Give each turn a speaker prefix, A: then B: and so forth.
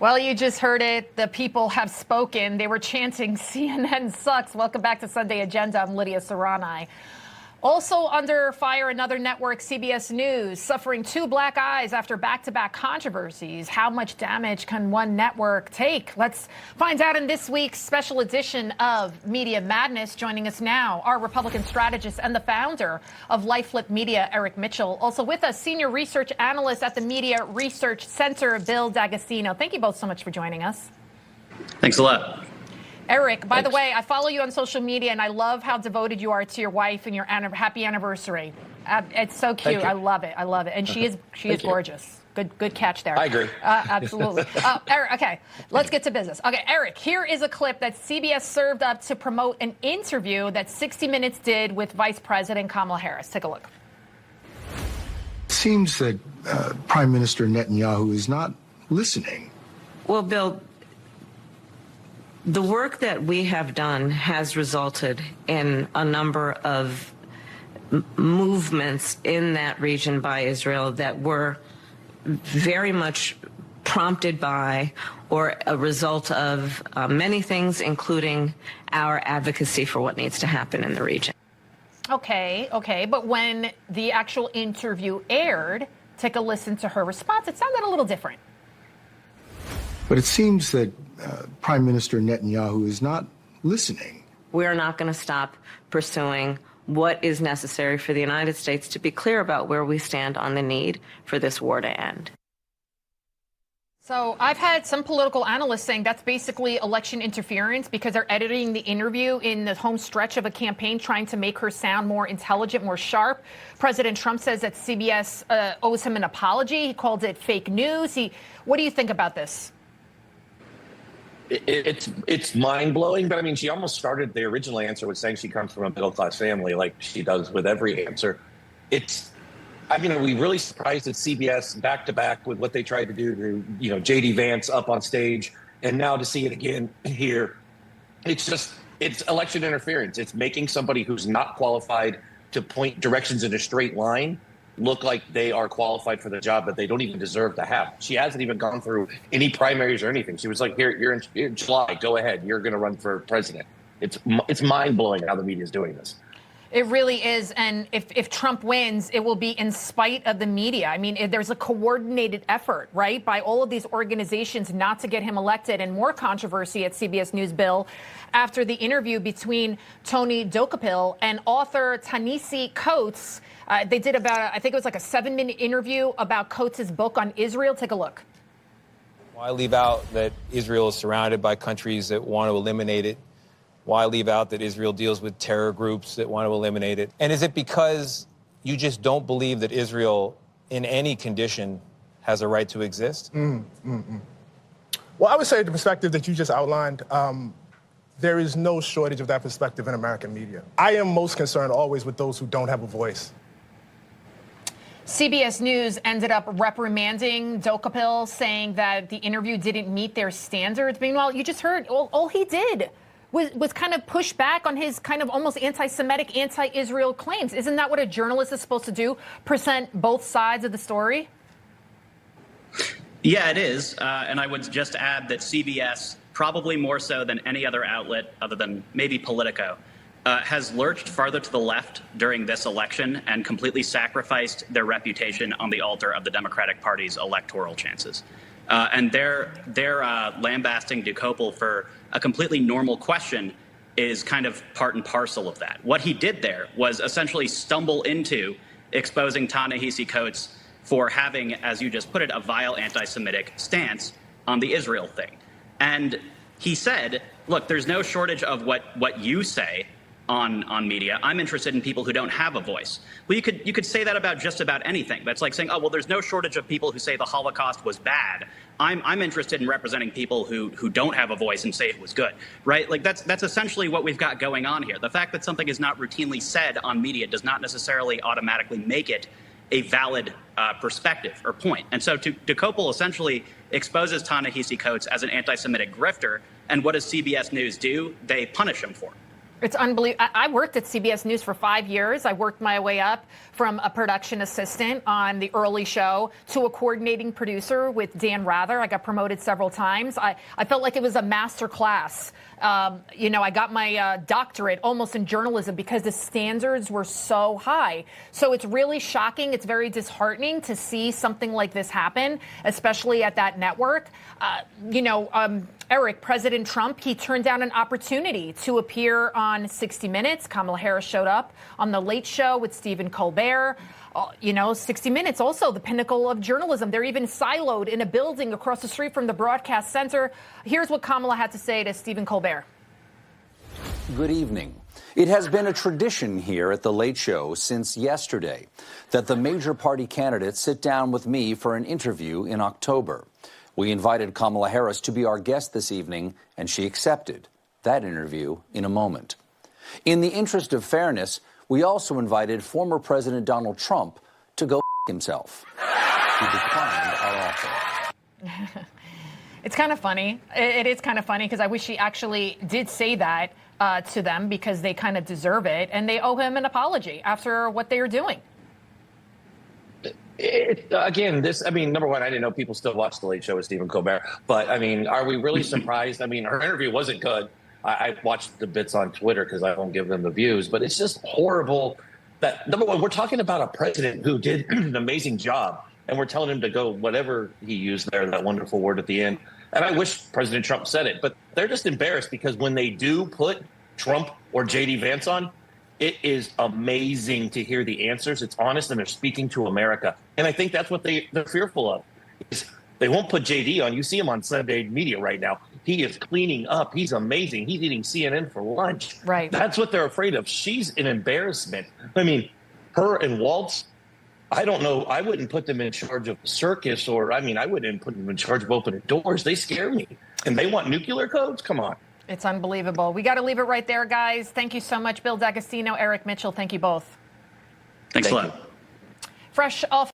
A: Well, you just heard it. The people have spoken. They were chanting, CNN sucks. Welcome back to Sunday Agenda. I'm Lidia Curanaj. Also under fire, another network, CBS News, suffering two black eyes after back-to-back controversies. How much damage can one network take? Let's find out in this week's special edition of Media Madness. Joining us now, our Republican strategist and the founder of LifeFlip Media, Eric Mitchell. Also with us, senior research analyst at the Media Research Center, Bill D'Agostino. Thank you both so much for joining us.
B: Thanks a lot.
A: Eric, by the way, I follow you on social media, and I love how devoted you are to your wife and your happy anniversary. It's so cute. I love it. I love it. And she is gorgeous. Good catch there.
C: I agree.
A: Absolutely. Eric, okay, let's get to business. Okay, Eric, here is a clip that CBS served up to promote an interview that 60 Minutes did with Vice President Kamala Harris. Take a look.
D: It seems that Prime Minister Netanyahu is not listening.
E: Well, Bill, the work that we have done has resulted in a number of movements in that region by Israel that were very much prompted by or a result of many things, including our advocacy for what needs to happen in the region.
A: Okay. But when the actual interview aired, take a listen to her response. It sounded a little different.
D: But it seems that Prime Minister Netanyahu is not listening.
E: We're not going to stop pursuing what is necessary for the United States to be clear about where we stand on the need for this war to end.
A: So I've had some political analysts saying that's basically election interference because they're editing the interview in the home stretch of a campaign, trying to make her sound more intelligent, more sharp. President Trump says that CBS owes him an apology. He called it fake news. What do you think about this?
C: It's mind-blowing, but I mean, she almost started the original answer with saying she comes from a middle-class family, like she does with every answer. Are we really surprised at CBS back-to-back with what they tried to do to, J.D. Vance up on stage, and now to see it again here. It's election interference. It's making somebody who's not qualified to point directions in a straight line look like they are qualified for the job that they don't even deserve to have. She hasn't even gone through any primaries or anything. She was like, here, you're in July, go ahead. You're going to run for president. It's mind-blowing how the media is doing this.
A: It really is. And if Trump wins, it will be in spite of the media. I mean, there's a coordinated effort, right, by all of these organizations not to get him elected. And more controversy at CBS News, Bill, after the interview between Tony Dokapil and author Ta-Nehisi Coates. They did I think it was like a 7-minute interview about Coates' book on Israel. Take a look.
F: Why leave out that Israel is surrounded by countries that want to eliminate it? Why leave out that Israel deals with terror groups that want to eliminate it? And is it because you just don't believe that Israel, in any condition, has a right to exist?
G: Well, I would say the perspective that you just outlined, there is no shortage of that perspective in American media. I am most concerned always with those who don't have a voice.
A: CBS News ended up reprimanding Dokapil, saying that the interview didn't meet their standards. Meanwhile, you just heard all he did was kind of push back on his kind of almost anti-Semitic, anti-Israel claims. Isn't that what a journalist is supposed to do, present both sides of the story?
B: Yeah, it is. And I would just add that CBS, probably more so than any other outlet other than maybe Politico, has lurched farther to the left during this election and completely sacrificed their reputation on the altar of the Democratic Party's electoral chances. And their lambasting Dokapil for a completely normal question is kind of part and parcel of that. What he did there was essentially stumble into exposing Ta-Nehisi Coates for having, as you just put it, a vile anti-Semitic stance on the Israel thing. And he said, look, there's no shortage of what you say on media. I'm interested in people who don't have a voice. Well, you could say that about just about anything. That's like saying, oh, well, there's no shortage of people who say the Holocaust was bad. I'm interested in representing people who don't have a voice and say it was good, right? Like that's essentially what we've got going on here. The fact that something is not routinely said on media does not necessarily automatically make it a valid perspective or point. And so Dokapil essentially exposes Ta-Nehisi Coates as an anti-Semitic grifter. And what does CBS News do? They punish him for it.
A: It's unbelievable. I worked at CBS News for 5 years. I worked my way up from a production assistant on the early show to a coordinating producer with Dan Rather. I got promoted several times. I felt like it was a master class. I got my doctorate almost in journalism because the standards were so high. So it's really shocking. It's very disheartening to see something like this happen, especially at that network. Eric, President Trump, he turned down an opportunity to appear on 60 Minutes. Kamala Harris showed up on The Late Show with Stephen Colbert. 60 Minutes, also the pinnacle of journalism. They're even siloed in a building across the street from the broadcast center. Here's what Kamala had to say to Stephen Colbert.
H: Good evening. It has been a tradition here at The Late Show since yesterday that the major party candidates sit down with me for an interview in October. We invited Kamala Harris to be our guest this evening, and she accepted. That interview in a moment. In the interest of fairness, we also invited former President Donald Trump to go himself. He declined our offer.
A: It's kind of funny. It is kind of funny because I wish he actually did say that to them because they kind of deserve it, and they owe him an apology after what they are doing.
C: Number one, I didn't know people still watch The Late Show with Stephen Colbert. But, are we really surprised? Her interview wasn't good. I watched the bits on Twitter because I won't give them the views. But it's just horrible that, number one, we're talking about a president who did an amazing job. And we're telling him to go whatever he used there, that wonderful word at the end. And I wish President Trump said it. But they're just embarrassed because when they do put Trump or J.D. Vance on, it is amazing to hear the answers. It's honest, and they're speaking to America. And I think that's what they're fearful of. Is they won't put JD on. You see him on Sunday media right now. He is cleaning up. He's amazing. He's eating CNN for lunch.
A: Right.
C: That's what they're afraid of. She's an embarrassment. Her and Waltz, I don't know. I wouldn't put them in charge of the circus I wouldn't put them in charge of opening doors. They scare me. And they want nuclear codes? Come on.
A: It's unbelievable. We got to leave it right there, guys. Thank you so much, Bill D'Agostino, Eric Mitchell. Thank you both.
B: Thanks a lot.
A: Fresh off